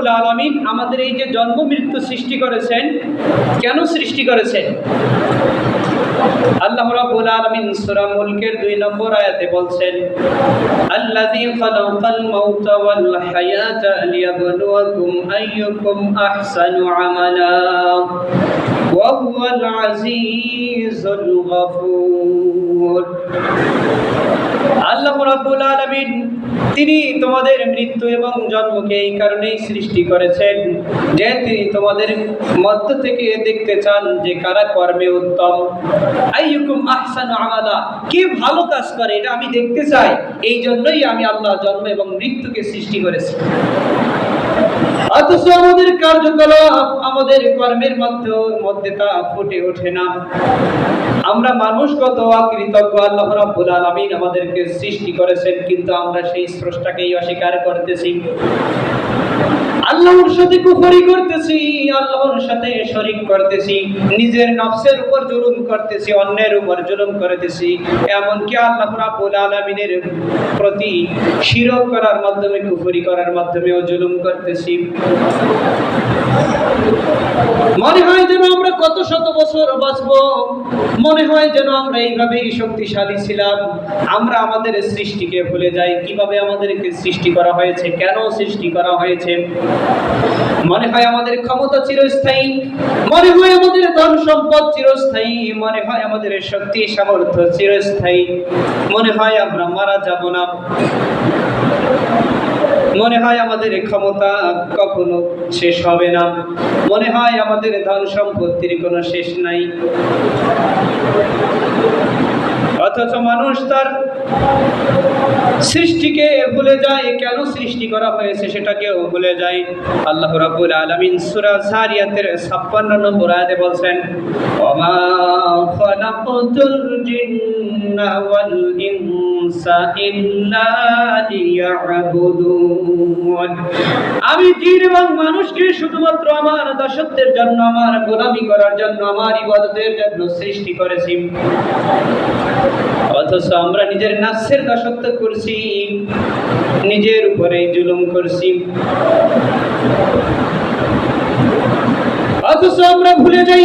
রাব্বুল আলামিন আমাদের এই যে জন্ম মৃত্যু সৃষ্টি করেছেন, কেন সৃষ্টি করেছেন? আল্লাহ রাব্বুল আলামিন সূরা মুলকের 2 নম্বর আয়াতে বলছেন, আল্লাযী খালাকাল মাউতা ওয়াল হায়াতা লিয়াবলুয়াকুম আইয়ুকুম আহসানু আমালা ওয়া হুয়াল আজিজুল গফুর। আল্লাহ রাব্বুল আলামিন তিনি তোমাদের মৃত্যু এবং জন্মকে এই কারণেই সৃষ্টি করেছেন যে তিনি তোমাদের মধ্য থেকে দেখতে চান যে কারা কর্মে উত্তম। আইয়ুকুম আহসানু আমালা, কে ভালো কাজ করে এটা আমি দেখতে চাই। এই জন্যই আমি আল্লাহ জন্ম এবং মৃত্যুকে সৃষ্টি করেছি। অথচ আমাদের কার্যকলাপ, আমাদের কর্মের মধ্যে তা ফুটে ওঠে না। আমরা মানুষ কত অকৃতজ্ঞ। আল্লাহ রাব্বুল আলামিন আমাদেরকে সৃষ্টি করেছেন, কিন্তু আমরা সেই স্রষ্টাকেই অস্বীকার করতেছি, আল্লাহর সাথে কুফরি করতেছি, আল্লাহর সাথে শরীক করতেছি, নিজের নফসের উপর জুলুম করতেছি, অন্যের উপর জুলুম করতেছি, এমনকি আল্লাহ রাব্বুল আলামিনের প্রতি শিরক করার মাধ্যমে, কুফরি করার মাধ্যমেও জুলুম করতেছি। মনে হয় যেন আমরা কত শত বছর বাঁচবো, মনে হয় যেন আমরা এইভাবেই শক্তিশালী ছিলাম। আমরা আমাদের সৃষ্টিকে ভুলে যাই, কিভাবে আমাদেরকে সৃষ্টি করা হয়েছে, কেন সৃষ্টি করা হয়েছে। মনে হয় আমাদের ক্ষমতা চিরস্থায়ী, মনে হয় আমাদের ধন সম্পদ চিরস্থায়ী, মনে হয় আমাদের শক্তি সামর্থ্য চিরস্থায়ী, মনে হয় আমরা মারা যাব না, মনে হয় আমাদের ক্ষমতা কখনো শেষ হবে না, মনে হয় আমাদের ধন সম্পত্তির কোনো শেষ নাই। অথচ মানুষ তার সৃষ্টিকে ভুলে যায়, কেন সৃষ্টি করা হয়েছে সেটাকেও ভুলে যায়। আল্লাহ রাব্বুল আলামিন সূরা যারিয়াতের 56 নম্বর আয়াতে বলছেন, ওয়া খালাকাতুল জিন্না ওয়াল ইনসা ইল্লা লিয়াবুদুন। আমি জিন এবং মানুষকে শুধুমাত্র আমার দাসত্বের জন্য, আমার গোলামি করার জন্য, আমার ইবাদতের জন্য সৃষ্টি করেছি। অথচ আমরা নিজের নাফসের দাসত্ব করছি, নিজের উপরে জুলুম করছি। অথচ আমরা ভুলে যাই,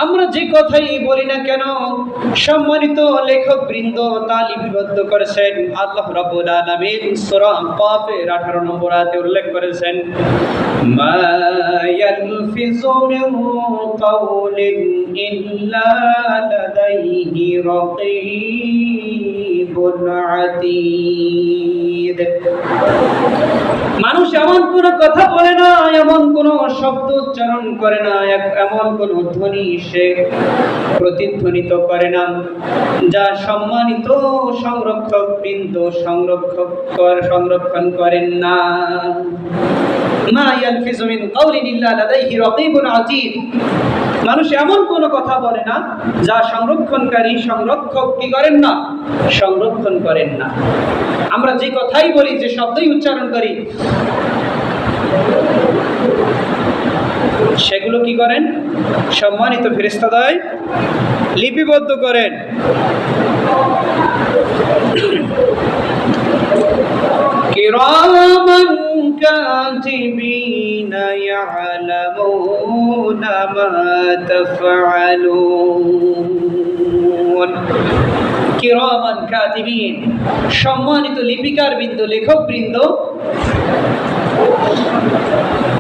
আমরা যে কথাই বলি না কেন, সম্মানিত লেখক বৃন্দ তা লিপিবদ্ধ করেছেন। আল্লাহ রাব্বুল আলামিন সূরা কাফের 18 নম্বর আয়াতে উল্লেখ করেছেন, মা ইয়ালফিযু মিন কাওলিন ইল্লা লাদাইহি রাকীবুন আতীদ। মানুষ এমন কোন কথা বলে না, এমন কোন শব্দ উচ্চারণ করে না, এমন কোন ধ্বনি সে প্রতিধ্বনিত করে না যা সম্মানিত সংরক্ষক বৃন্দ সংরক্ষণ করেন না। মা ইয়ালফিযু মিন কাওলিন ইল্লা লাদাইহি রাকীবুন আতীদ। মানুষ এমন কোন কথা বলে না যা সংরক্ষক কি করেন না, সংরক্ষণ করেন না। আমরা যে কথাই বলি, যে শব্দই উচ্চারণ করি, সেগুলো কি করেন? সম্মানিত ফেরেশতাদ্বয় লিপিবদ্ধ করেন। কিরামান কাতিবিনা ইয়ালামুনা মা তাফআলুন। কিরামান কাতিবিন, সম্মানিত লিপিকার বৃন্দ, লেখক বৃন্দ,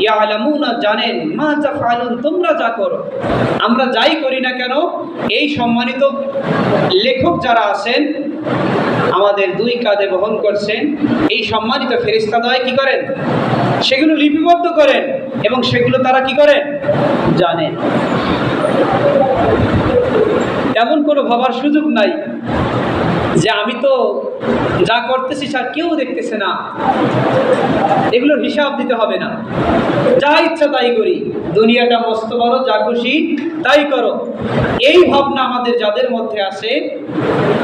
ইয়ালামুনা, জানেন, মা তাফআলুন, তোমরা যা করো। আমরা যাই করি না কেন, এই সম্মানিত লেখক যারা আছেন আমাদের দুই কাঁধে বহন করছেন, এই সম্মানিত ফেরেশতাদ্বয় কি করেন? সেগুলো লিপিবদ্ধ করেন এবং সেগুলো তারা কি করেন? জানেন। এমন কোনো ভাবার সুযোগ নাই যে আমি তো যা করতেছি স্যার কেউ দেখতেছে না, এগুলোর হিসাব দিতে হবে না, যা ইচ্ছা তাই করি, দুনিয়াটা মস্ত বড়, যা খুশি তাই করো। এই ভাবনা আমাদের যাদের মধ্যে আছে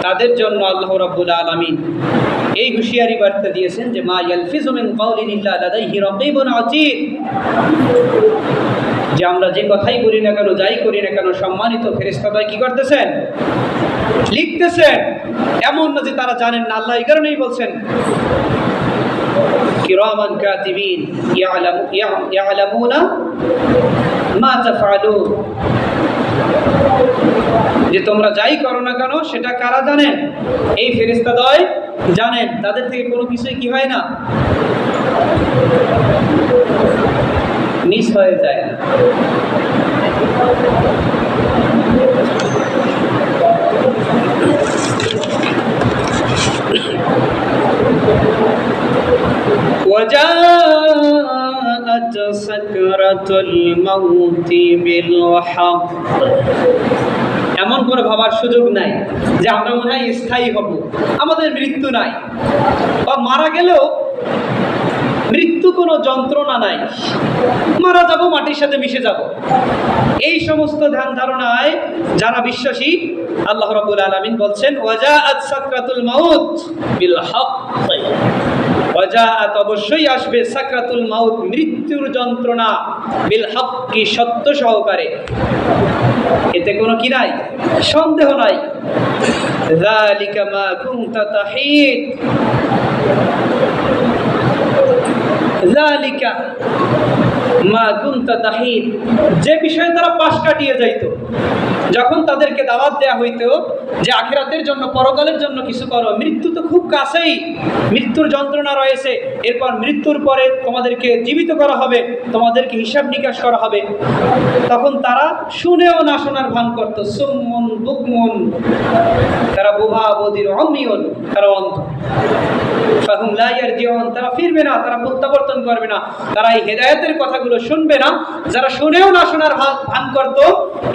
তাদের জন্য আল্লাহ রাব্বুল আলামিন এই হুঁশিয়ারি বার্তা দিয়েছেন যে মা ইয়ালফিযু মিন কাওলিন ইল্লা লাদাইহি রাকীবুন আতীদ, যে আমরা যে কথাই বলি না কেন, যাই করি না কেন, সম্মানিত ফেরেশতাদ্বয় কি করতেছেন? লিখতেছেন। এমন না যে তারা জানেন না, আল্লাহ এই কারণেই বলছেন কিরামান কাতিবিন ইয়ালামুনা মা তাফআলুন। যে তোমরা যাই করো না কেন সেটা কারা জানেন? এই ফেরেশতাদ্বয় জানেন। তাদের থেকে কোনো কিছুই কি হয় না, মিস হয়ে যায় না। وجاءت سكرة الموت بالحق। এমন করে ভাবার সুযোগ নাই যে আমরা মনে হয় স্থায়ী হব, আমাদের মৃত্যু নাই, বা মারা গেলেও মৃত্যু কোনো যন্ত্রণা নাই, মারা যাব, মাটির সাথে মিশে যাব। এই সমস্ত ধ্যান ধারণায় যারা বিশ্বাসী, আল্লাহ রাব্বুল আলামিন বলছেন ওয়াজাআত সাকরাতুল মাউত বিল হক। ওয়াজাআত অবশ্যই আসবে সাকরাতুল মাউত মৃত্যুর যন্ত্রণা, বিল হক কি সত্য সহকারে। এতে কোনো কি নাই, সন্দেহ নাই। যালিকা মা কুনতা তাহিদ, যালিকা মা কুনতা তাহিদ, যে বিষয়ে তারা পাশ কাটিয়ে যাইত। যখন তাদেরকে দাওয়াত দেয়া হইতো যে আখিরাতের জন্য, পরকালের জন্য কিছু করো, মৃত্যু তো খুব কাছেই, মৃত্যুর যন্ত্রণা রয়েছে, এরপর মৃত্যুর পরে তোমাদেরকে জীবিত করা হবে, তোমাদেরকে হিসাব নিকাশ করা হবে, তখন তারা শুনেও না শোনার ভান করত। সুম্মুন বুকমুন, তারা বোবা বদির, অমিয়ন, তারা অন্ধ। ফাহুম লা ইয়ারজিউন, তারা ফিরবে না, তারা প্রত্যাবর্তন করবে না, তারা এই হেদায়েতের কথাগুলো শুনবে না। যারা শুনেও না শোনার ভান করত,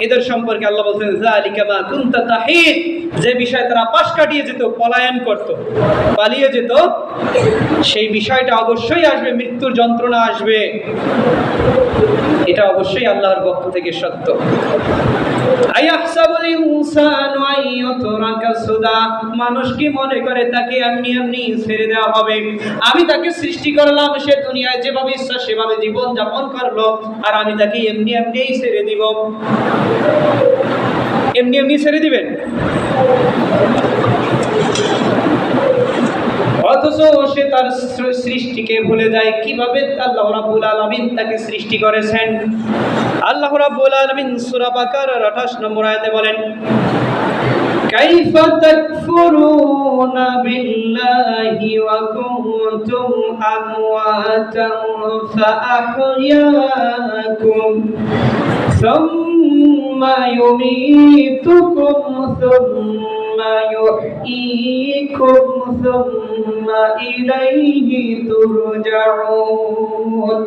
এদের সম্পর্কে আল্লাহ বলছেন যালিকা মা কুনতা তাহিদ, যে বিষয় তারা পাশ কাটিয়ে যেত, পলায়ন করত, পালিয়ে যেত, সেই বিষয়টা অবশ্যই আসবে, মৃত্যুর যন্ত্রণা আসবে। এটা অবশ্যই আল্লাহর পক্ষ থেকে সত্য। আয়াহসাবুল ইনসানু আইয়ুতরাকা সুদা, মানুষ কি মনে করে তাকে এমনি এমনি ছেড়ে দেওয়া হবে? আমি তাকে সৃষ্টি করলাম, সে দুনিয়ায় যেভাবে ইচ্ছা সেভাবে জীবন যাপন করলো, আর আমি তাকে এমনি এমনিই ছেড়ে দিব? এমনি এমনি ছেড়ে দিবেন? অথচ সে তার সৃষ্টিকে ভুলে যায়। কিভাবে? আল্লাহ রাব্বুল আলামিন তাকে সৃষ্টি করেছেন। আল্লাহ রাব্বুল আলামিন সূরা বাকারার 28 নম্বর আয়াতে বলেন কাইফা তাকফুরুনা বিল্লাহি ওয়া কুনতুম আমওয়াতান ফাআহইয়াকুম সুম্মা ইউমীতুকুম সুম্মা ইউহয়ীকুম সুম্মা ইলাইহি তুরজাউন।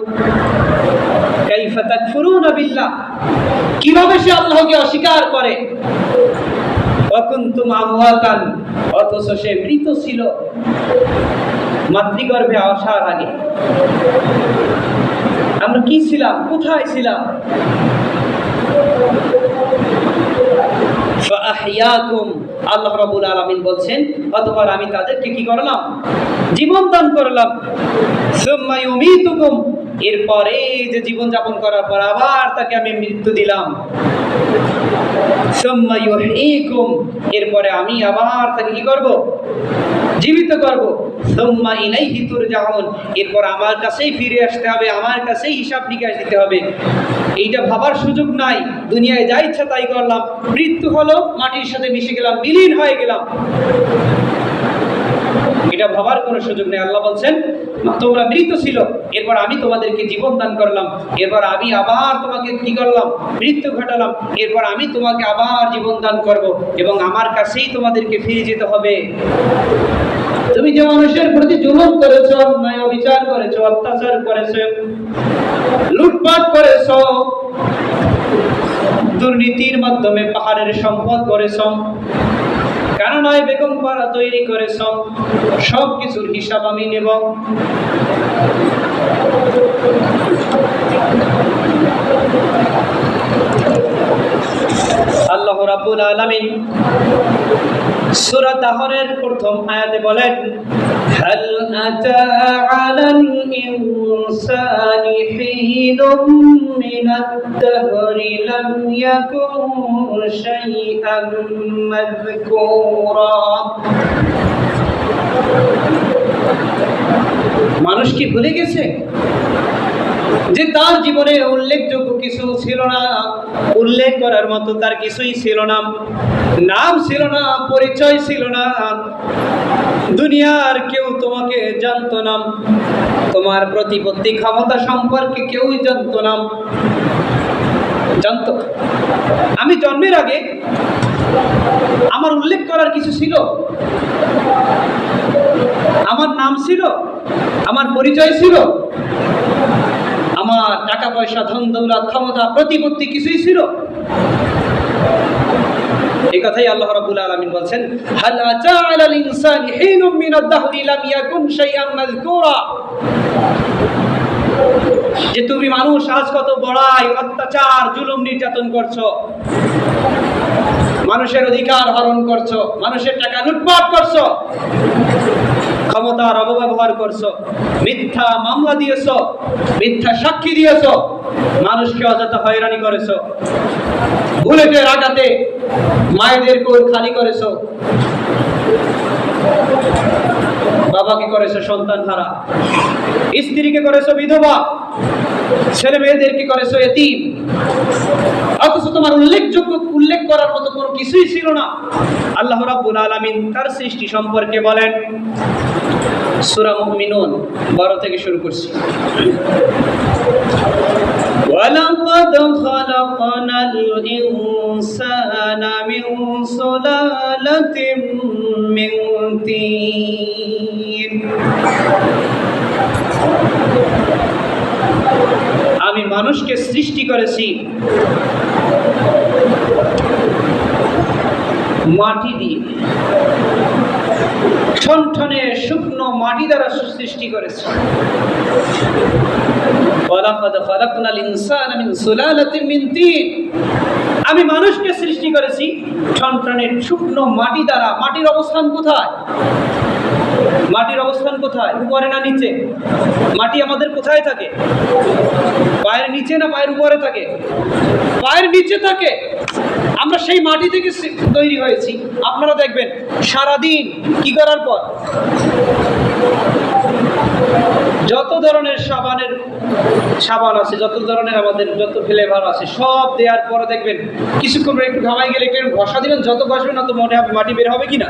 কাইফা তাকফুরুনা বিল্লাহ, কিভাবে সে আল্লাহকে অস্বীকার করে। ওয়াকুনতুম আমওয়াতান, অথচ সে মৃত ছিল মাতৃগর্ভে আসার আগে। আমরা কি ছিলাম, কোথায় ছিলাম? ফাআহইয়াকুম, আল্লাহ রাব্বুল আলামিন বলছেন অতঃপর আমি তাদেরকে কি করলাম? জীবন দান করলাম। সুম্মা ইউমীতুকুম, এরপরে যে জীবন যাপন করার পর আবার তাকে আমি মৃত্যু দিলাম। সুম্মা ইউহয়ীকুম, এরপরে আমি আবার তাকে কি করব? জীবিত করব। সুম্মা ইলাইহি তুরজাউন, এরপর আমার কাছেই ফিরে আসতে হবে, আমার কাছেই হিসাব নিকাশ দিতে হবে। এইটা ভাবার সুযোগ নাই। দুনিয়ায় যা ইচ্ছা তাই করলাম, মৃত্যু হলো, মাটির সাথে মিশে গেলাম, বিলীন হয়ে গেলাম, এটা ভাবার কোনো সুযোগ নেই। আল্লাহ বলছেন তোমরা মৃত ছিল, এরপর আমি তোমাদেরকে জীবন দান করলাম, এরপর আমি আবার তোমাকে কি করলাম? মৃত্যু ঘটালাম, এরপর আমি তোমাকে আবার জীবন দান করব, এবং আমার কাছেই তোমাদেরকে ফিরে যেতে হবে। তুমি যে মানুষের প্রতি জুলুম করেছো, অন্যায় অবিচার করেছো, অত্যাচার করেছো, লুটপাট করেছো, দুর্নীতির মাধ্যমে পাহাড়ের সম্পদ করেছো, কেন নয় বেগম পাড়া তৈরি করেছ, সব কিছুর হিসাব আমি নেব। আল্লাহ রাব্বুল আলামিন সূরা তাহরের প্রথম আয়াতে বলেন হাল আতা আলাল ইনসানি হিনুম মিনাদ দাহরি লাম ইয়াকুন শাইআন মাযকুরা। মানুষ কি ভুলে গেছে যে তার জীবনে উল্লেখযোগ্য কিছু ছিল না, উল্লেখ করার মতো তার কিছুই ছিল না, নাম ছিল না, পরিচয় ছিল না, দুনিয়ার কেউ তোমাকে জানতো না, তোমার প্রতিপত্তি ক্ষমতা সম্পর্কে কেউই জানতো না। জানতো আমি জন্মের আগে আমার উল্লেখ করার কিছু ছিল, আমার নাম ছিল, আমার পরিচয় ছিল, আমার টাকা পয়সা, ধন দৌলত, ক্ষমতা, প্রতিপত্তি কিছুই ছিল। এই কথাই আল্লাহ রাব্বুল আলামিন বলছেন, হাল আতা আলাল ইনসানি হিনুম মিনাদ দাহরি লাম ইয়াকুন শাইআন মাযকুরা। যে তুমি মানুষ আজ কত বড়াই, অত্যাচার, জুলুম, নির্যাতন করছো, মানুষের অধিকার হরণ করছো, মানুষের টাকা লুটপাট করছো, ক্ষমতার অপব্যবহার করছো, মিথ্যা মামলা দিয়েছো, মিথ্যা সাক্ষী দিয়েছো, মানুষকে অযথা হয়রানি করেছো, বুলেটের আঘাতে মায়েদের কোল খালি করেছো, বাবাকে করেছো সন্তান হারা, স্ত্রীকে করেছো বিধবা, ছেলে মেয়েদেরকে করেছো এতিম, অথচ তোমার উল্লেখ করার মতো কোনো কিছুই ছিল না। আল্লাহ রাব্বুল আলামিন তার সৃষ্টি সম্পর্কে বলেন, সূরা মুমিনুন 12 থেকে শুরু করছি। وَلَقَدْ خَلَقْنَا الْإِنسَانَ مِنْ سُلَالَةٍ مِنْ طِينٍ। আমি মানুষকে সৃষ্টি করেছি মাটি দিয়ে, ঠনঠনে শুকনো মাটি দ্বারা সৃষ্টি করেছি। ওয়ালাকাদ খালাকনাল ইনসানা মিন সুলালাতিন মিন তিন। আমি মানুষকে সৃষ্টি করেছি ঠনঠনে শুকনো মাটি দ্বারা। মাটির অবস্থান কোথায়? মাটির অবস্থান কোথায়? উপরে না নিচে? মাটি আমাদের কোথায় থাকে? পায়ের নিচে না পায়ের উপরে থাকে? পায়ের নিচে থাকে। আমরা সেই মাটি থেকে তৈরি হয়েছি। আপনারা দেখবেন সারাদিন কি করার পর যত ধরনের সাবান আছে, যত ধরনের আমাদের যত ফ্লেভার আছে সব দেওয়ার পরে দেখবেন কিছুক্ষণ একটু ঘামাই গেলে একটু ঘষা দিলেন, যত ঘষবেন না তো মনে হবে মাটি বের হবে কিনা?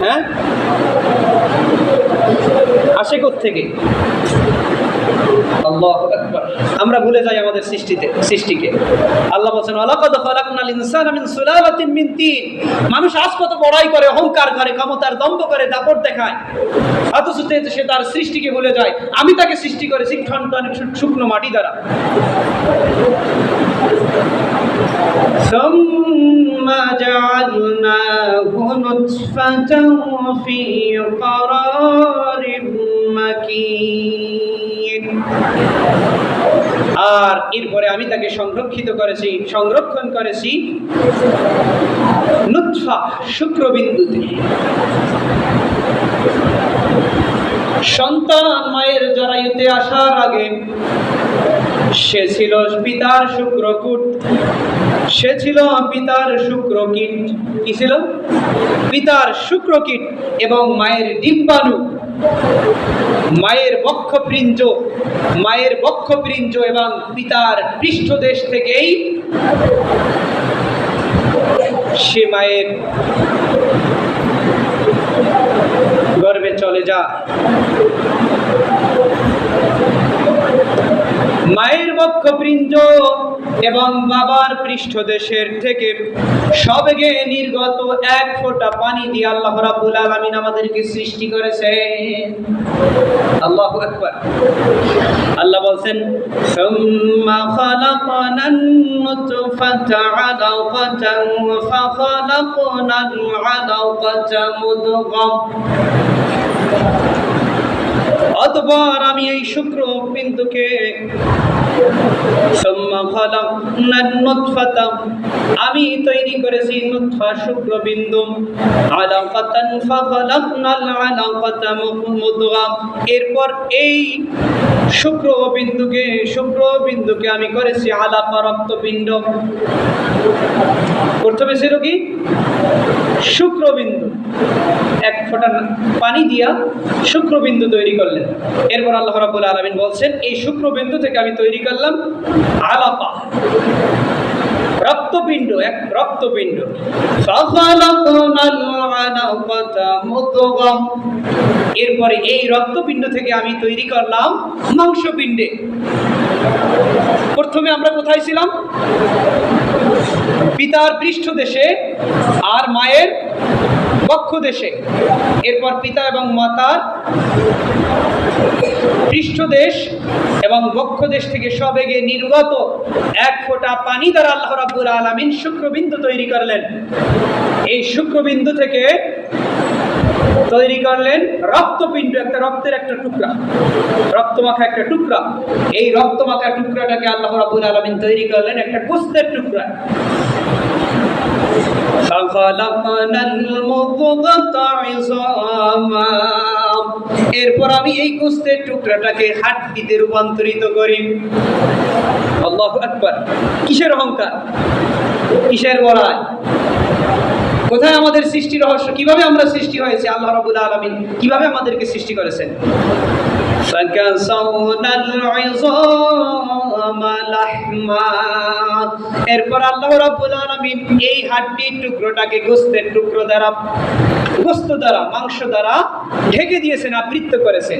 হ্যাঁ, আসে কোত্থেকে? আল্লাহু আকবার। আমরা ভুলে যাই আমাদের সৃষ্টিকে। আল্লাহ বলেন, ওয়ালাকাদ খালাকনাল ইনসানা মিন সুলালাতিন মিন তিন। মানুষ আজ কত বড়াই করে, অহংকার করে, ক্ষমতার দম্ভ করে, দাপট দেখায়, অথচ সে তার সৃষ্টিকে ভুলে যায়। আমি তাকে সৃষ্টি করেছি ঠনঠনে শুকনো মাটি দ্বারা। ثم جعلناه نطفة في قرار مكين। আর এরপরে আমি তাকে সংরক্ষণ করেছি নুতফা, শুক্রবিন্দুতে। সন্তান মায়ের জরায়ুতে আসার আগে সে ছিল পিতার শুক্রকূট, সে ছিল পিতার শুক্রকীট। কি ছিল? পিতার শুক্রকীট এবং মায়ের ডিম্বাণু, মায়ের বক্ষপৃঞ্জ এবং পিতার পৃষ্ঠদেশ থেকেই সে মায়ের গর্ভে চলে যায়। মায়ের বক্ষপৃঞ্জ এবং বাবার পৃষ্ঠদেশের থেকে সবেগে নির্গত এক ফোঁটা পানি দিয়ে আল্লাহ রাব্বুল আলামিন আমাদেরকে সৃষ্টি করেছেন। আল্লাহু আকবার। আল্লাহ বলেন, সুম্মা খালাকনান নুতফাতা আলাকাতান ফাখালাকনাল আলাকাতা মুদগাহ। অতঃপর আমি এই শুক্রবিন্দুকে আমি তৈরি করেছি নুতফা, শুক্রবিন্দু, আলাকাতান ফাখালাকনাল আলাকাতা মুদগাহ। এরপর এই শুক্রবিন্দুকে আমি করেছি আলাকা, রক্তপিণ্ড। প্রথমে ছিল কি? শুক্রবিন্দু। এক ফোঁটা পানি দিয়া শুক্রবিন্দু তৈরি করলেন। এরপর আল্লাহ রাব্বুল আলামিন বলছেন এই শুক্রবিন্দু থেকে আমি তৈরি করলাম আলাকা, রক্তপিণ্ড, এক রক্তপিণ্ড। এরপরে এই রক্তপিণ্ড থেকে আমি তৈরি করলাম মাংসপিণ্ডে। প্রথমে আমরা কোথায় ছিলাম? পিতার পৃষ্ঠদেশে আর মায়ের বক্ষদেশে। এরপর পিতা এবং মাতার পৃষ্ঠদেশ এবং বক্ষদেশ থেকে সবেগে নির্গত এক ফোঁটা পানি দ্বারা আল্লাহ রাব্বুল আলামিন শুক্রবিন্দু তৈরি করলেন। এই শুক্রবিন্দু থেকে তৈরি করলেন রক্তপিণ্ড, একটা রক্তের একটা টুকরা, রক্তমাখা একটা টুকরা। এই রক্তমাখা টুকরাটাকে আল্লাহ রাব্বুল আলামিন তৈরি করলেন একটা গোশতের টুকরা। এরপর আমি এই গোশতের টুকরাটাকে হাড্ডিতে রূপান্তরিত করি। আল্লাহু আকবার! কিসের অহংকার, কিসের বড়াই? কোথায় আমাদের সৃষ্টি রহস্য? কিভাবে আমরা সৃষ্টি হয়েছে? আল্লাহ রাব্বুল আলামিন কিভাবে আমাদেরকে সৃষ্টি করেছেন? এরপর আল্লাহ রাব্বুল আলামিন এই হাড্ডির টুকরোটাকে গোশতের টুকরো দ্বারা, গোশত দ্বারা, মাংস দ্বারা ঢেকে দিয়েছেন, আবৃত করেছেন।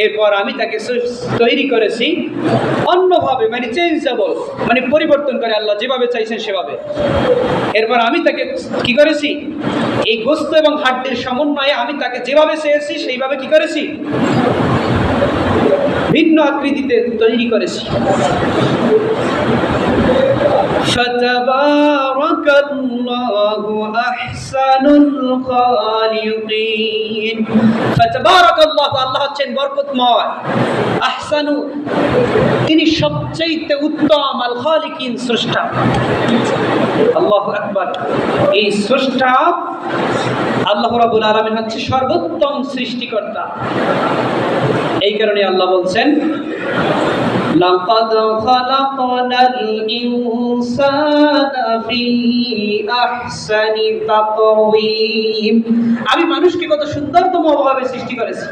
এরপর আমি তাকে তৈরি করেছি অন্যভাবে, মানে চেঞ্জেবল, মানে পরিবর্তন করে আল্লাহ যেভাবে চাইছেন সেভাবে। এরপর আমি তাকে কি করেছি? এই গোশত এবং হাড্ডির সমন্বয়ে আমি তাকে যেভাবে চেয়েছি সেইভাবে কি করেছি? ভিন্ন আকৃতিতে তৈরি করেছি। ফাতাবারাকাল্লাহু আহসানুল খালিকিন। ফাতাবারাকাল্লাহু, আল্লাহ হচ্ছেন বরকতময়। আহসানু, তিনি সবচেয়ে উত্তম। আল খালিকিন, স্রষ্টা। আল্লাহু আকবার! এই স্রষ্টা আল্লাহ রাব্বুল আলামিন হচ্ছে সর্বোত্তম সৃষ্টিকর্তা। এই কারণে আল্লাহ বলছেন লাকাদ খালাকনাল ইনসানা ফি আহসানি তাকওয়িম। আমি মানুষকে কত সুন্দরতম ভাবে সৃষ্টি করেছি।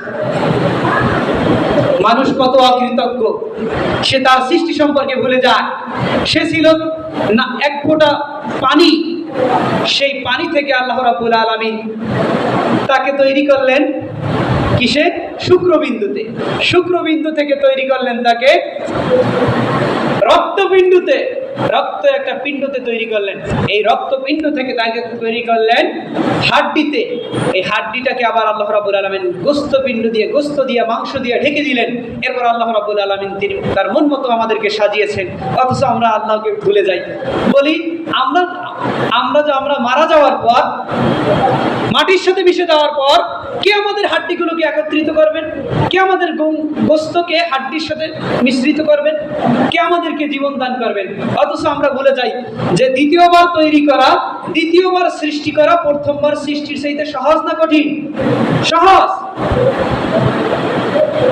মানুষ কত অকৃতজ্ঞ, সে তার সৃষ্টি সম্পর্কে ভুলে যায়। সে ছিল না এক ফোঁটা পানি, সেই পানি থেকে আল্লাহ রাব্বুল আলামিন তাকে তৈরি করলেন কিসে? শুক্রবিন্দুতে। শুক্রবিন্দু থেকে তৈরি করলেন তাকে রক্তপিণ্ডুতে, রক্ত একটা পিণ্ডতে তৈরি করলেন। এই রক্তপিণ্ড থেকে তাকে তৈরি করলেন হাড্ডিতে। এই হাড্ডিটাকে আবার আল্লাহ রাব্বুল আলামিন গোশতপিণ্ড দিয়ে, গোশত দিয়ে, মাংস দিয়ে ঢেকে দিলেন। এরপর আল্লাহ রাব্বুল আলামিন তিনি তার মন মতো আমাদেরকে সাজিয়েছেন। অথচ আমরা আল্লাহকে ভুলে যাই। বলি আমরা মারা যাওয়ার পর, মাটির সাথে মিশে যাওয়ার পর কে আমাদের হাড্ডিগুলোকে একত্রিত করবেন? কে আমাদের গোশতকে হাড্ডির সাথে মিশ্রিত করবেন? কে আমাদেরকে জীবন দান করবেন? অথচ আমরা ভুলে যাই যে দ্বিতীয়বার তৈরি করা, দ্বিতীয়বার সৃষ্টি করা প্রথমবার সৃষ্টির চাইতে সহজ না কঠিন? সহজ।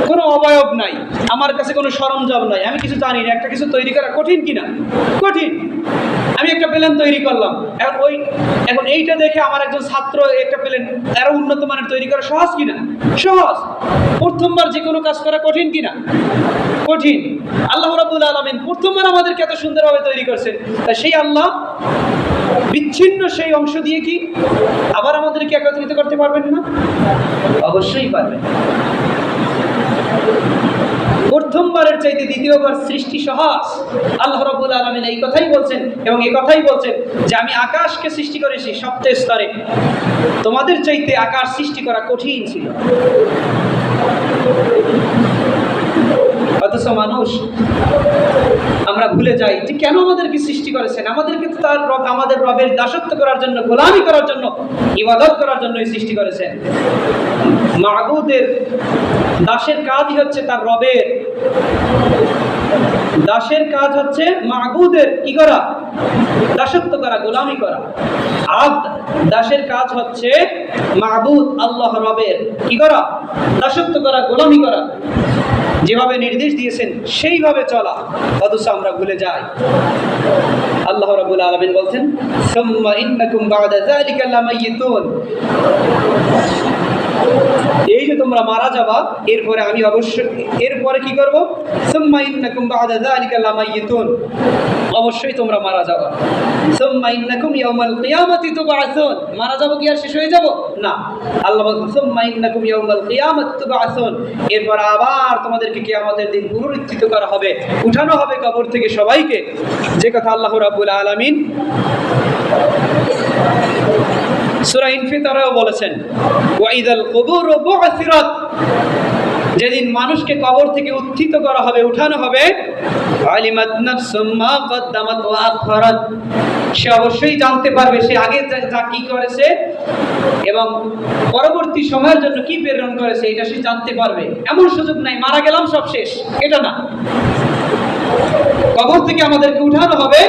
কোনো অবয়ব নাই, আমার কাছে কোনো সরঞ্জাম নাই, আমি কিছু জানি না, একটা কিছু তৈরি করা কঠিন কিনা? কঠিন। আমি একটা প্লেন তৈরি করলাম, এখন এইটা দেখে আমার একজন ছাত্র একটা প্লেন আরো উন্নত মানের তৈরি করা সহজ কিনা? সহজ। প্রথমবার যে কোনো কাজ করা কঠিন কিনা? কঠিন। আল্লাহ রাব্বুল আলামিন প্রথমবার আমাদেরকে এত সুন্দরভাবে তৈরি করছেন। তা সেই আল্লাহ বিচ্ছিন্ন সেই অংশ দিয়ে কি আবার আমাদেরকে একত্রিত করতে পারবেন না? অবশ্যই পারবেন। প্রথমবারের চাইতে দ্বিতীয়বার সৃষ্টি সহজ। আল্লাহ রাব্বুল আলামিন এই কথাই বলছেন, এবং এই কথাই বলছেন যে আমি আকাশকে সৃষ্টি করেছি সপ্তম স্তরে, তোমাদের চাইতে আকাশ সৃষ্টি করা কঠিন ছিল। অথচ মানুষ, আমরা ভুলে যাই যে কেন আমাদেরকে সৃষ্টি করেছেন। আমাদেরকে তো তার রব, আমাদের রবের দাসত্ব করার জন্য, গোলামি করার জন্য, ইবাদত করার জন্যই সৃষ্টি করেছেন। মাবুদের দাসের কাজই হচ্ছে তার রবের, দাসের কাজ হচ্ছে মাবুদের কি করা? দাসত্ব করা, গোলামি করা। আব্দ, দাসের কাজ হচ্ছে মাবুদ আল্লাহ রবের কি করা? দাসত্ব করা, গোলামি করা। যেভাবে নির্দেশ দিয়েছেন সেইভাবে চলা। অথচ আমরা ভুলে যাই। আল্লাহ রাব্বুল আলামিন বলছেন সুম্মা ইন্নাকুম বা'দা যালিকা লামাইয়িতুন, এই যে তোমরা মারা যাবা এরপরে আমি অবশ্যই এরপরে কি করব, সুম্মা ইন্নাকুম বা'দা যালিকা লামাইয়িতুন, অবশ্যই তোমরা মারা যাবা। সুম্মা ইন্নাকুম ইয়াউমাল কিয়ামাতি তুবআসুন, মারা যাব কি আর শেষ হয়ে যাব না, আল্লাহ বলেন সুম্মা ইন্নাকুম ইয়াউমাল কিয়ামাতি তুবআসুন, এরপর আবার তোমাদেরকে কিয়ামতের দিন পুনরুত্থিত করা হবে, উঠানো হবে কবর থেকে সবাইকে, যে কথা আল্লাহ রাব্বুল আলামিন সূরা ইনফিতারেও বলেছেন ওয়াইদাল কুবুরু বু'সিরাত, যেদিন মানুষকে কবর থেকে উত্থিত করা হবে, উঠানো হবে, আলিমাত নাফসুম মা কদ্দামাত ওয়া আখখারাত, সে অবশ্যই জানতে পারবে সে আগে যা কি করেছে এবং পরবর্তী সময়ের জন্য কি প্রেরণ করেছে, এটা সে জানতে পারবে। এমন সুযোগ নাই মারা গেলাম সব শেষ, এটা না। কবর থেকে আমাদেরকে উঠানো হবে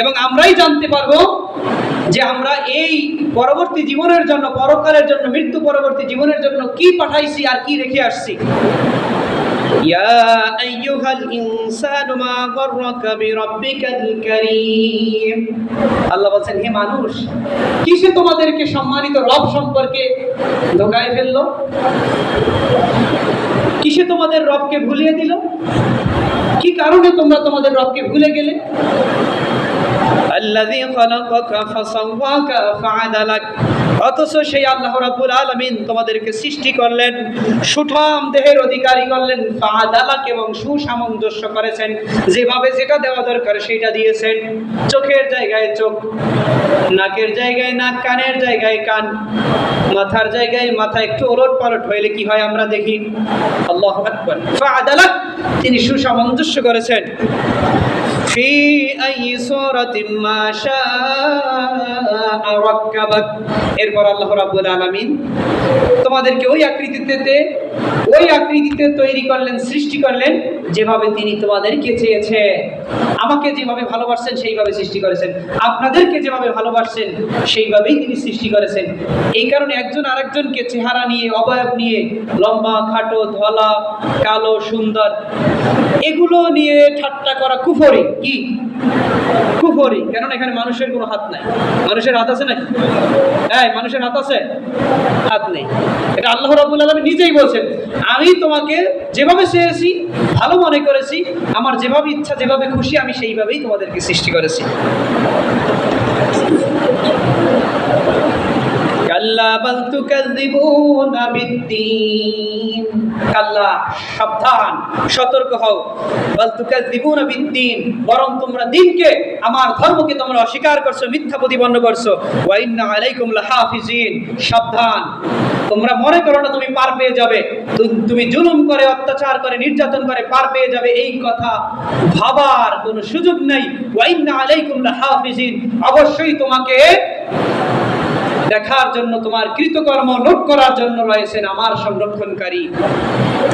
এবং আমরাই জানতে পারবো যে আমরা এই পরবর্তী জীবনের জন্য, পরকালের জন্য, মৃত্যু পরবর্তী জীবনের জন্য কি পাঠাইছি আর কি রেখে আসছি। ইয়া আইয়ুহাল ইনসানু মা গাররাকা বিরাব্বিকাল কারীম, আল্লাহ বলেন হে মানুষ, কিসে তোমাদেরকে সম্মানিত রব সম্পর্কে ধোঁকায় ফেললো, কিসে তোমাদের রবকে ভুলিয়ে দিল, কি কারণে তোমরা তোমাদের রবকে ভুলে গেলে। আল্লাযী খালাকাকা ফাসাওয়াকা ফাআদালাক, অথচ সেই আল্লাহ রাব্বুল আলামিন তোমাদেরকে সৃষ্টি করলেন, সুঠাম দেহের অধিকারী করলেন, ফাআদালাক, এবং সুসামঞ্জস্য করেছেন, যেভাবে যেটা দেওয়া দরকার সেটা দিয়েছেন। চোখের জায়গায় চোখ, নাকের জায়গায় নাক, কানের জায়গায় কান, মাথার জায়গায় মাথা একটু ওলট পালট হইলে কি হয় আমরা দেখি। আল্লাহু আকবার। ফাআদালাক, তিনি সুসামঞ্জস্য করেছেন। ফি আই সূরাতিন মা শাআ রাক্কাবাক, এরপর আল্লাহ রাব্বুল আলামিন তোমাদেরকে ওই আকৃতিতে তৈরি করলেন, সৃষ্টি করলেন, যেভাবে তিনি তোমাদেরকে চেয়েছে। আমাকে যেভাবে ভালোবাসছেন সেইভাবে সৃষ্টি করেছেন, আপনাদেরকে যেভাবে ভালোবাসছেন সেইভাবেই তিনি সৃষ্টি করেছেন। এই কারণে একজন আরেকজনকে চেহারা নিয়ে, অবয়ব নিয়ে, লম্বা, খাটো, ধলা, কালো, সুন্দর, এগুলো নিয়ে ঠাট্টা করা কুফরি। কি কুফরি? কারণ এখানে মানুষের কোনো হাত নাই। মানুষের হাত আছে নাকি? হ্যাঁ, মানুষের হাত আছে? হাত নেই। এটা আল্লাহ রাব্বুল আলামিন নিজেই বলছেন, আমি তোমাকে যেভাবে চেয়েছি, ভালো মনে করেছি, আমার যেভাবে ইচ্ছা, যেভাবে খুশি, আমি সেইভাবেই তোমাদেরকে সৃষ্টি করেছি। কাল্লা বাল তুকাযযিবুনা বিদ্দীন, কাল্লা, সাবধান, সতর্ক হও, বাল তুকাযযিবুনা বিদ্দীন, বরং তোমরা দিনকে, আমার ধর্মকে তোমরা অস্বীকার করছো, মিথ্যা প্রতিপন্ন করছো। ওয়া ইন্না আলাইকুম লাহাফিজিন, সাবধান, তোমরা মনে করো না তুমি পার পেয়ে যাবে, তুমি জুলুম করে, অত্যাচার করে, নির্যাতন করে পার পেয়ে যাবে, এই কথা ভাবার কোনো সুযোগ নাই। ওয়া ইন্না আলাইকুম লাহাফিজিন, অবশ্যই তোমাকে দেখার জন্য, তোমার কৃতকর্ম নোট করার জন্য রয়েছেন আমার সংরক্ষণকারী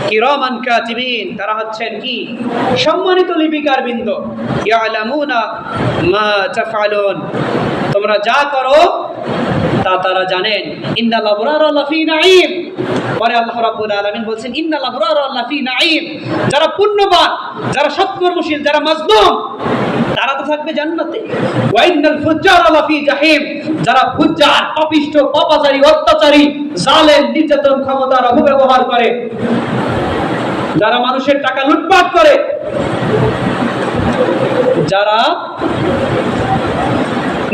কিরামান কাতিবিন, তারা হচ্ছেন কি? সম্মানিত লিপিকার বৃন্দ। ইয়ালামুনা মা তাফআলুন, তোমরা যা করো তা তারা জানেন। ইন্নাল আবরারা লাফি নাঈম, পরে আল্লাহ রাব্বুল আলামিন বলছেন ইন্নাল আবরারা লাফি নাঈম, যারা পুণ্যবান, যারা সৎকর্মশীল, যারা মাজলুম, তারা তো থাকবে জান্নাতে। ওয়া ইন্নাল ফুজ্জারা লাফি জাহিম, যারা ফুজ্জার, পাপিষ্ঠ, পাপাচারী, অত্যাচারী, জালেম, নির্যাতন, ক্ষমতার অপব্যবহার করে, যারা মানুষের টাকা লুটপাট করে, যারা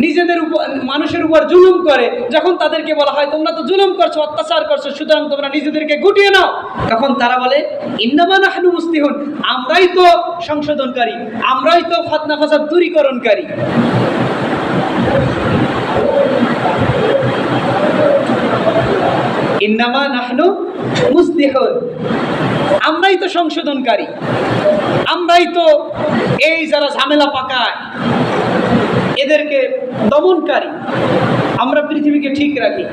নিজেদের উপর, মানুষের উপর জুলুম করে, যখন তাদেরকে বলা হয় তোমরা তো জুলুম করছো, অত্যাচার করছো, সুতরাং তোমরা নিজেদেরকে গুটিয়ে নাও, তখন তারা বলে ইন্নামা নাহনু মুসলিহুন, আমরাই তো সংশোধনকারী, আমরাই তো ফাতনা ফাসাদ দূরীকরণকারী। ইন্নামা নাহনু মুসলিহুন, আমরাই তো সংশোধনকারী, আমরাই তো এই যারা ঝামেলা পাকায় এদেরকে দমনকারী, আমরা পৃথিবীকে ঠিক রাখি।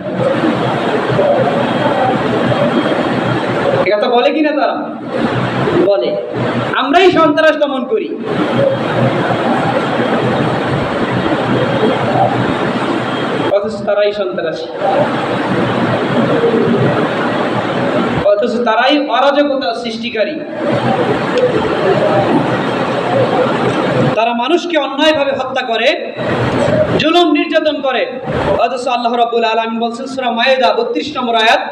এটা বলে কিনা তারা? বলে আমরাই সন্ত্রাস দমন করি। অথচ তারাই সন্ত্রাসী, অথচ তারাই অরাজকতা সৃষ্টিকারী। তারা মানুষকে অন্যায়ভাবে হত্যা করে, জুলুম নির্যাতন করে। অথচ আল্লাহ রাব্বুল আলামিন বলছেন সূরা মায়েদা 32 নম্বর আয়াত,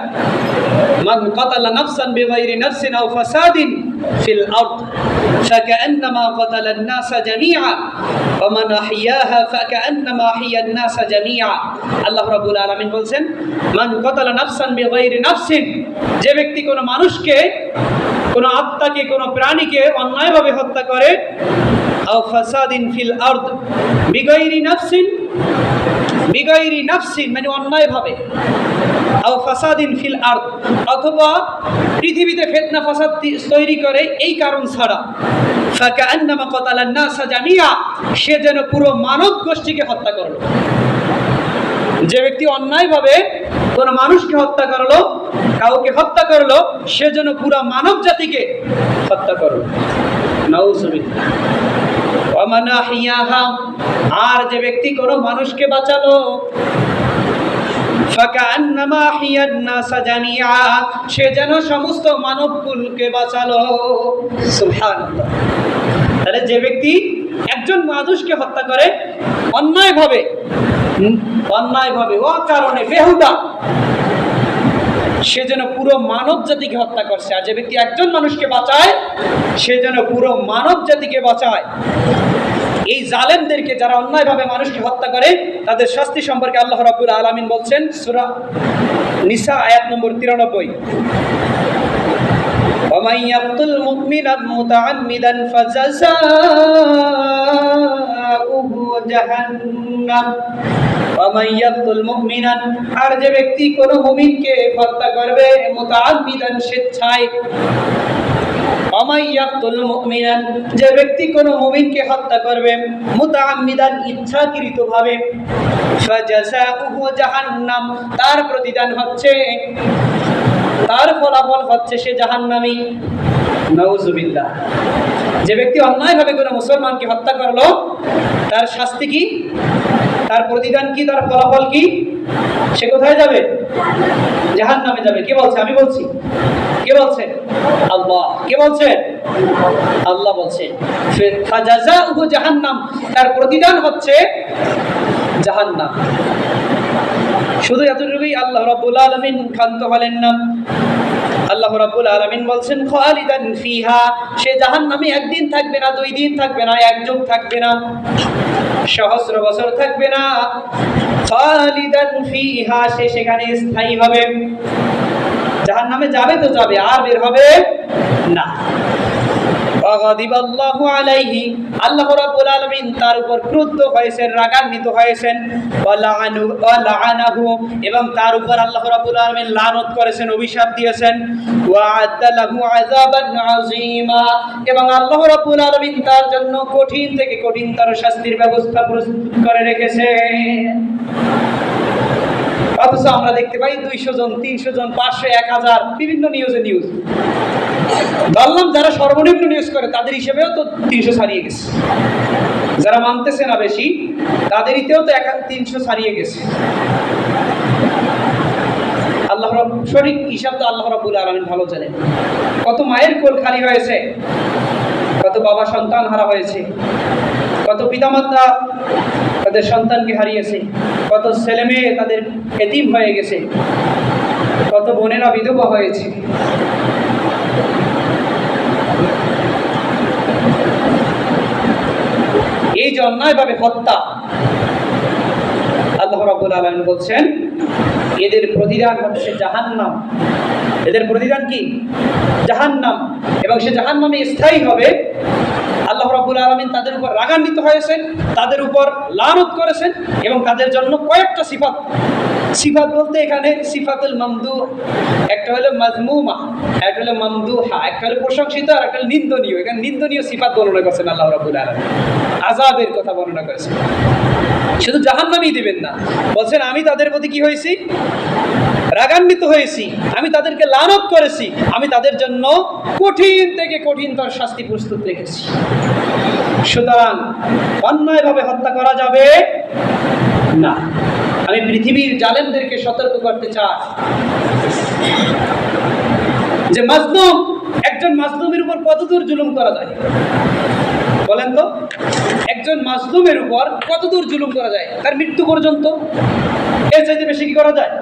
মান কাতালা নাফসান বিগাইরি নাফসিন আও ফাসাদিন ফিল আরদ ফাকান্নামা কাতালা আন-নাসা জামিআ ওয়া মান আহইয়াহা ফাকান্নামা আহইয়া আন-নাসা জামিআ। আল্লাহ রাব্বুল আলামিন বলছেন মান কাতালা নাফসান বিগাইরি নাফসিন, যে ব্যক্তি কোনো মানুষকে, কোনো আত্মাকে, কোনো প্রাণীকে অন্যায়ভাবে হত্যা করে, আও ফাসাদিন ফিল আরদ, বিগাইরি নাফসিন, বিগাইরি নাফসিন মানে অন্যায়ভাবে, আও ফাসাদিন ফিল আরদ অথবা পৃথিবীতে ফিতনা ফাসাদ তৈরি করে এই কারণ ছাড়া, ফাকান্নামা কাতালান নাসা জামিআ, সে যেন পুরো মানব গোষ্ঠীকে হত্যা করলো। যে ব্যক্তি অন্যায়ভাবে কোনো মানুষকে হত্যা করলো, কাউকে হত্যা করলো, সে যেন পুরো মানব জাতিকে হত্যা করলো। নাউযুবিল্লাহ। ওয়া মান আহইয়াহা, আর যে ব্যক্তি কোনো মানুষকে বাঁচালো, ফাকান্নামা আহইয়ান নাসা জামিআ, সে যেন সমস্ত মানবকুলকে বাঁচালো। সুবহানাল্লাহ। তাহলে যে ব্যক্তি একজন মানুষকে হত্যা করে অন্যায়ভাবে, অন্যায়ভাবে, অকারণে, বেহুদা, সে যেন পুরো মানব জাতিকে হত্যা করছে। আর যে ব্যক্তি একজন মানুষকে বাঁচায়, সে যেন পুরো মানব জাতিকে বাঁচায়। এই জালেমদেরকে, যারা অন্যায়ভাবে মানুষকে হত্যা করে, তাদের শাস্তি সম্পর্কে আল্লাহ রাব্বুল আলামিন বলছেন সূরা নিসা আয়াত নম্বর 93, وَمَن يَقْتُلْ مُؤْمِنًا مُتَعَمِّدًا فَجَزَاؤُهُ جَهَنَّمُ وَمَن يَقْتُلْ مُؤْمِنًا, আর যে ব্যক্তি কোনো মুমিনকে হত্যা করবে মুতাআম্মিদান, স্বেচ্ছায়, وَمَن يَقْتُلْ مُؤْمِنًا, যে ব্যক্তি কোনো মুমিনকে হত্যা করবে মুতাআম্মিদান, ইচ্ছাকৃতভাবে, ফাজাযাউহু জাহান্নাম, তার প্রতিদান হচ্ছে, তার ফলাফল হচ্ছে সে জাহান্নামী। নাউযুবিল্লাহ। যে ব্যক্তি অন্যায়ভাবে কোনো মুসলমানকে হত্যা করলো, তার শাস্তি কি, তার প্রতিদান কি, তার ফলাফল কি? সে কোথায় যাবে? জাহান্নামে যাবে। কে বলছে? আমি বলছি। কে বলছে? আল্লাহ। কে বলছে? আল্লাহ বলছে। ফাজাযাউহু জাহান্নাম, তার প্রতিদান হচ্ছে জাহান্নাম। শুধু এতটুকুই আল্লাহ রাব্বুল আলামিন ক্ষান্ত হলেন না। আল্লাহ রাব্বুল আলামিন বলছেন খালিদান ফিহা, সে জাহান্নামে একদিন থাকবে না, 2 দিন থাকবে না, 1 যুগ থাকবে না, সহস্র বছর থাকবে না। খালিদান ফিহা, সে সেখানে স্থায়ী হবে। জাহান্নামে যাবে তো যাবে, আর বের হবে না। ওয়াগাদিবাল্লাহু আলাইহি, আল্লাহ রাব্বুল আলামিন তার উপর ক্রুদ্ধ হয়েছেন, রাগান্বিত হয়েছেন। ওয়ালাআনাহু, এবং তার উপর আল্লাহ রাব্বুল আলামিন লানত করেছেন, অভিশাপ দিয়েছেন। ওয়াআদ্দা লাহু আযাবান আযীমা, এবং আল্লাহ রাব্বুল আলামিন তার জন্য কঠিন থেকে কঠিনতর শাস্তির ব্যবস্থা প্রস্তুত করে রেখেছেন। অথচ আমরা দেখতে পাই 200 জন, 300 জন, 500, 1000, বিভিন্ন নিউজ। বললাম যারা সর্বনিম্ন নিউজ করে তাদের হিসেবেও তো 300 ছাড়িয়ে গেছে। যারা মানতেছে না বেশি, তাদের ইতেও তো 300 ছাড়িয়ে গেছে। আল্লাহ সঠিক হিসাব তো আল্লাহ রাব্বুল আলামিন ভালো জানেন। কত মায়ের কোল খালি হয়েছে, কত বাবা সন্তান হারা হয়েছে, কত পিতামাতা তাদের সন্তানকে হারিয়েছে, কত ছেলে মেয়ে তাদের এতিম হয়ে গেছে, কত বোনেরা বিধবা হয়েছে। এই যে অন্যায়ভাবে হত্যা, আল্লাহ রাব্বুল আলামিন বলছেন এদের প্রতিদান হচ্ছে জাহান্নাম। এদের প্রতিদান কি? জাহান্নাম, এবং সে জাহান্নামে স্থায়ী হবে। আল্লাহ রাব্বুল আলামিন তাদের উপর রাগান্বিত হয়েছেন, তাদের উপর লানত করেছেন, এবং তাদের জন্য কয়েকটা সিফাত, সিফাত বলতে এখানে সিফাতুল মামদুহ, একটা হলো মাজমুমা, একটা হলো মামদুহা, একটা হলো প্রশংসিত, আর একটা হলো নিন্দনীয়। এখানে নিন্দনীয় সিফাত বর্ণনা করেছেন আল্লাহ রাব্বুল আলামিন, আযাবের কথা বর্ণনা করেছেন। শুধু জাহান্নামই দিবেন না, বলছেন আমি তাদের প্রতি কি হয়েছি? রাগান্বিত হয়েছি, আমি তাদেরকে লানত করেছি, আমি তাদের জন্য কঠিন থেকে কঠিনতর শাস্তি প্রস্তুত রেখেছি। সুতরাং অন্যায়ভাবে হত্যা করা যাবে না। আমি পৃথিবীর জালেমদেরকে সতর্ক করতে চাই যে মাজলুম, একজন মাজলুমের উপর কতদূর জুলুম করা যায়। বলেন তো, একজন মাজলুমের উপর কতদূর জুলুম করা যায়? তার মৃত্যু পর্যন্ত। এর চাইতে বেশি কি করা যায়?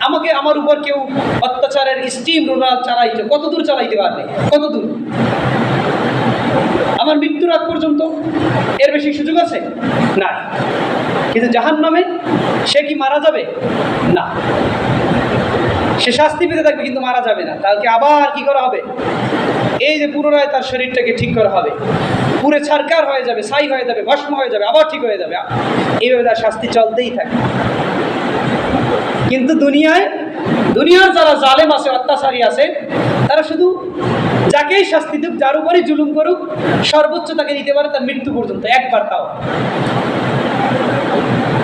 আমাকে আমার উপর কেউ অত্যাচারের স্টিম রোলার চালাইতে কতদূর চালাইতে পারবে? কতদূর? আমার মৃত্যুর আগ পর্যন্ত। এর বেশি সুযোগ আছে? না। কিন্তু জাহান্নামে সে কি মারা যাবে? না, সে শাস্তি পেতে থাকবে কিন্তু মারা যাবে না। তাকে আবার কি করা হবে? এই যে পুনরায় তার শরীরটাকে ঠিক করা হবে, পুরে ছারকার হয়ে যাবে, ছাই হয়ে যাবে, ভস্ম হয়ে যাবে, আবার ঠিক হয়ে যাবে। এইভাবে তার শাস্তি চলতেই থাকে। কিন্তু দুনিয়ার যারা জালেম আছে, অত্যাচারী আছে, তারা শুধু যাকেই শাস্তি দিক, যার উপরই জুলুম করুক, সর্বোচ্চ তাকে দিতে পারে তার মৃত্যু পর্যন্ত, একবার। তাও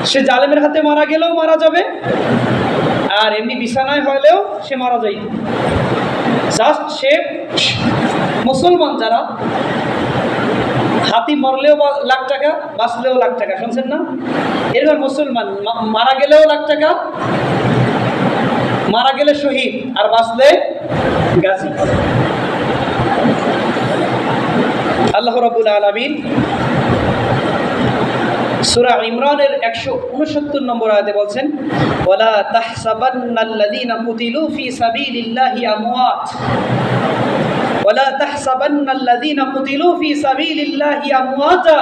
সে জালেমের হাতে মারা গেলেও মারা যাবে, আর এমনি বিছানায় হলেও সে মারা যাইত। জাস্ট সে মুসলমান যারা, হাতি মরলেও লাখ টাকা, বাঁচলেও লাখ টাকা, শুনছেন না? এরকম মুসলমান মারা গেলেও লাখ টাকা, মারা গেলে শহীদ, আর বাঁচলে গাজী। আল্লাহ রাব্বুল আলামিন সূরা ইমরানের 169 নম্বর আয়াতে বলছেন, ওয়ালা তাহসাবান্নাল্লাযীনা কুতিলু ফী সাবিলিল্লাহি আমওয়াত, ওয়ালা তাহসাবান্নাল্লাযীনা কুতিলু ফী সাবিলিল্লাহি আমওয়াতা।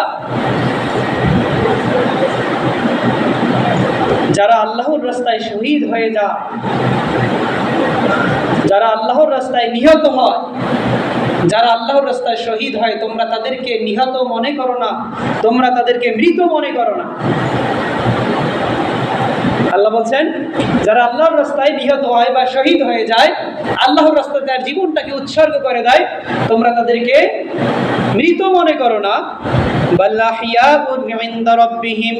যারা আল্লাহর রাস্তায় শহীদ হয়ে যায়, যারা আল্লাহর রাস্তায় নিহত হয়, যারা আল্লাহর রাস্তায় শহীদ হয়, তোমরা তাদেরকে নিহত মনে করো না, তোমরা তাদেরকে মৃত মনে করো না। আল্লাহ বলছেন, যারা আল্লাহর রাস্তায় নিহত হয় বা শহীদ হয়ে যায়, আল্লাহর রাস্তায় তার জীবনটাকে উৎসর্গ করে দেয়, তোমরা তাদেরকে মৃত মনে করো না। বাল আহইয়াউন ইনদা রাব্বিহিম,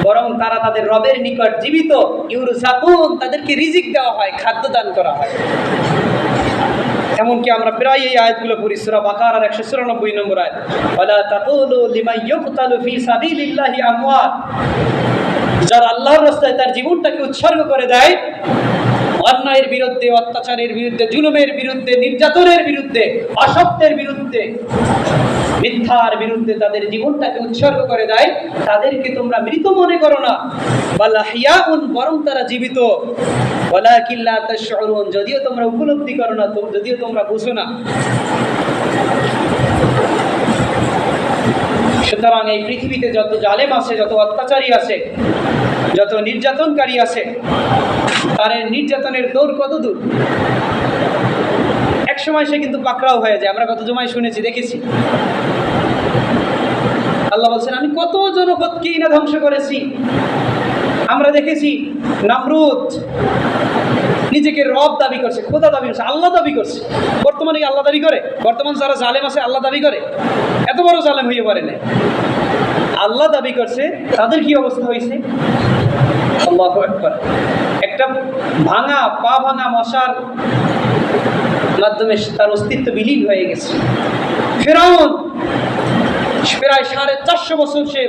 বরং তারা তাদের রবের নিকট জীবিত। ইউরযাকুন, তাদেরকে রিজিক দেওয়া হয়, খাদ্য দান করা হয়। এমনকি আমরা প্রায় এই আয়াতগুলো পড়ি, সূরা বাকারার 194 নম্বর আয়াত, ওয়ালা তাকুলু লিমান ইউকতালু ফী সাবিলিল্লাহি আমওয়াত। যারা আল্লাহর রাস্তায় তার জীবনটাকে উৎসর্গ করে দেয়, অন্যায়ের বিরুদ্ধে, অত্যাচারের বিরুদ্ধে, জুলুমের বিরুদ্ধে, নির্যাতনের বিরুদ্ধে, অসত্যের বিরুদ্ধে, মিথ্যার বিরুদ্ধে তাদের জীবনটাকে উৎসর্গ করে দেয়, তাদেরকে তোমরা মৃত মনে করো না। বাল আহইয়াউন, বরং তারা জীবিত। ওয়ালাকিন লা তাশউরুন, যদিও তোমরা উপলব্ধি করো না, যদিও তোমরা বুঝো না। সুতরাং এই পৃথিবীতে যত জালেম আছে, যত অত্যাচারী আছে, যত নির্যাতনকারী আছে, তার নির্যাতনের দৌড় কত দূর। এক সময় সে কিন্তু পাকড়াও হয়ে যায়। আমরা কত জমায় শুনেছি, দেখেছি। আল্লাহ বলছেন, আমি কত জনপদকেই না ধ্বংস করেছি। আমরা দেখেছি নামরুদ নিজেকে রব দাবি করছে, খোদা দাবি করছে, আল্লাহ দাবি করছে। বর্তমানে আল্লাহ দাবি করে? বর্তমান যারা জালেম আছে আল্লাহ দাবি করে? এত বড় জালেম হয়ে পারে না। আল্লাহ দাবি করছে, তাদের কি অবস্থা হয়েছে? আল্লাহু আকবার। একটা ভাঙা পা ভাঙা মশার মাধ্যমে তার অস্তিত্ব বিলীন হয়ে গেছে। ফিরআউন প্রায় 450 বছর সে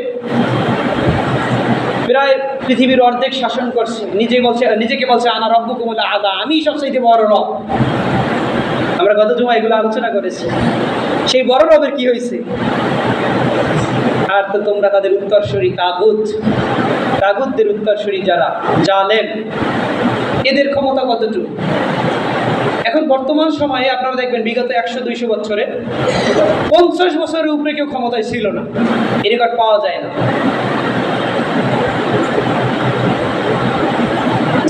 প্রায় পৃথিবীর অর্ধেক শাসন করছে। নিজেকে বলছে আনা রব্বুকুমুল আ'লা, আমি সবচেয়ে বড় রব। আমরা গত জুমা এগুলো আলোচনা করেছি। সেই বড় রবের কি হয়েছে? আর তো তোমরা তাদের উত্তরসূরি তাগুতদের উত্তরসূরি যারা জালেম, এদের ক্ষমতা কতটুকু? এখন বর্তমান সময়ে আপনারা দেখবেন বিগত 100-200 বছরে 50 বছরের উপরে কেউ ক্ষমতায় ছিল না, এই রেকর্ড পাওয়া যায় না।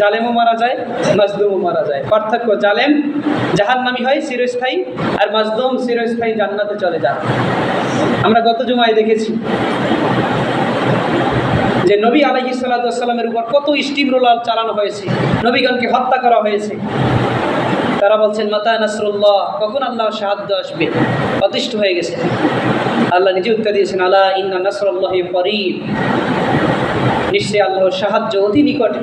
জালেমও মারা যায়, মাজলুমও মারা যায়। পার্থক্য, জালেম জাহান্নামী হয় চিরস্থায়ী, আর মাজলুম চিরস্থায়ী জান্নাতে চলে যায়। আমরা গত জুমায় দেখেছি যে নবী আলাইহিস সালাতু ওয়াস সালামের উপর কত স্টিম রোলার চালানো হয়েছে, নবীগণকে হত্যা করা হয়েছে। তারা বলছেন মাতা নাসরুল্লাহ, কখন আল্লাহর সাহায্য আসবে? অতিষ্ঠ হয়ে গেছে। আল্লাহ নিজে উত্তর দিয়েছেন, আলা ইন্না নাসরুল্লাহি করিব, নিশ্চয়ই আল্লাহর সাহায্য অতি নিকটে।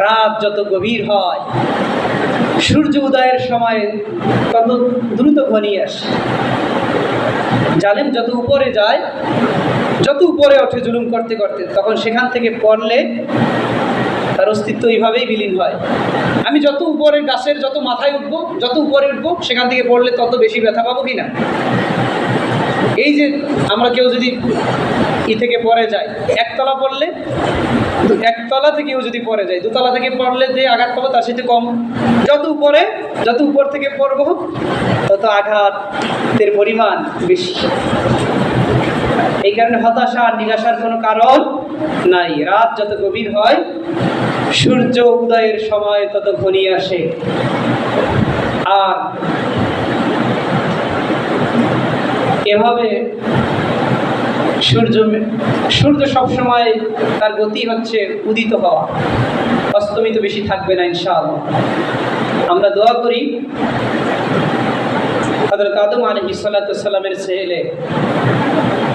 রাত যত গভীর হয়, সূর্য উদয়ের সময় তত দ্রুত ঘনিয়ে আসে। জালেম যত উপরে যায়, যত উপরে ওঠে জুলুম করতে করতে, তখন সেখান থেকে পড়লে তার অস্তিত্ব এইভাবেই বিলীন হয়। আমি যত উপরে গাছের যত মাথায় উঠবো, যত উপরে উঠবো, সেখান থেকে পড়লে তত বেশি ব্যথা পাবো কিনা? এই যে আমরা কেউ যদি থেকে পড়ে যায়, একতলা পড়লে একতলা থেকেও যদি পড়ে যায়, দোতলা থেকে পড়লে যে আঘাত পাবো তার সাথে কম। যত উপর থেকে পড়বো তত আঘাতের পরিমাণ বেশি। এই কারণে হতাশা আর নিরাশার কোনো কারণ নাই। রাত যত গভীর হয়, সূর্য উদয়ের সময় তত ঘনিয়ে আসে। আর এভাবে সূর্য সবসময় তার গতি হচ্ছে উদিত হওয়া, অস্তমিত বেশি থাকবে না ইনশাআল্লাহ। আমরা দোয়া করি হযরত আদম আলাইহিস সালাতু ওয়াস সালামের ছেলে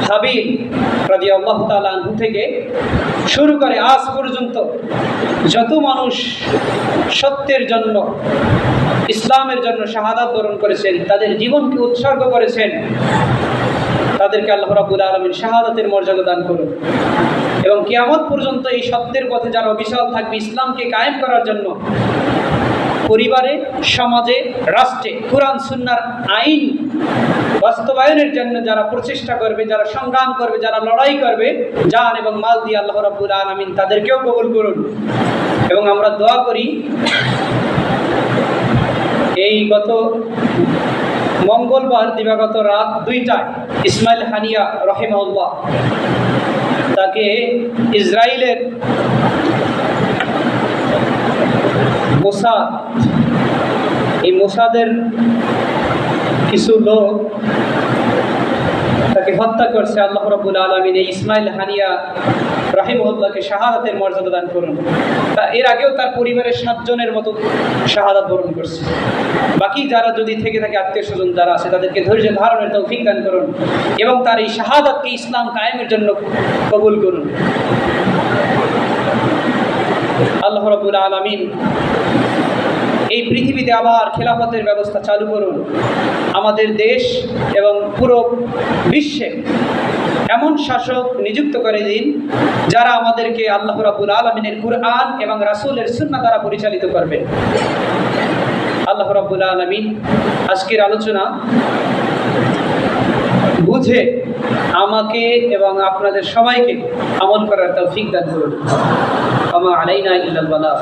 হাবিল রাদিয়াল্লাহু তাআলা আনহু থেকে শুরু করে আজ পর্যন্ত যত মানুষ সত্যের জন্য, ইসলামের জন্য শাহাদাত বরণ করেছেন, তাদের জীবনকে উৎসর্গ করেছেন, তাদেরকে আল্লাহ রাব্বুল আলামিন শাহাদাতের মর্যাদা দান করুন। এবং কিয়ামত পর্যন্ত এই সত্যের পথে যারা অবিচল থাকবে ইসলামকে কায়েম করার জন্য, পরিবারে, সমাজে, রাষ্ট্রে কুরআন সুন্নাহর আইন বাস্তবায়নের জন্য যারা প্রচেষ্টা করবে, যারা সংগ্রাম করবে, যারা লড়াই করবে জান এবং মাল দিয়ে, আল্লাহ রাব্বুল আলামিন তাদেরকেও কবুল করুন। এবং আমরা দোয়া করি এই গত মঙ্গলবার দিবাগত রাত 2টায় ইসমাইল হানিয়া রাহিমাহুল্লাহ, তাকে ইসরায়েলের মোসাদ, এই মোসাদের কিছু লোক তাকে হত্যা করছে। আল্লাহ রাব্বুল আলামিন এই ইসমাইল হানিয়া রাহিমাহুল্লাহকে শাহাদাতের মর্যাদা দান করুন। তা এর আগেও তার পরিবারের 7 জনের মতো শাহাদাত বরণ করছে। বাকি যারা যদি থেকে থাকে আত্মীয় স্বজন যারা আছে, তাদেরকে ধৈর্য ধারণের তৌফিক দান করুন এবং তার এই শাহাদাতকে ইসলাম কায়েমের জন্য কবুল করুন। আল্লাহ রাব্বুল আলামিন এই পৃথিবীতে আবার খেলাফতের ব্যবস্থা চালু করুন। আমাদের দেশ এবং পুরো বিশ্বে এমন শাসক নিযুক্ত করে দিন যারা আমাদেরকে আল্লাহ রাব্বুল আলামিনের কুরআন এবং রাসূলের সুন্নাহ দ্বারা পরিচালিত করবে। আল্লাহ রাব্বুল আলামিন আজকের আলোচনা বুঝে আমাকে এবং আপনাদের সবাইকে আমল করার তৌফিক দান করুন। আমা আলাইনা ইল্লাল বালাগ।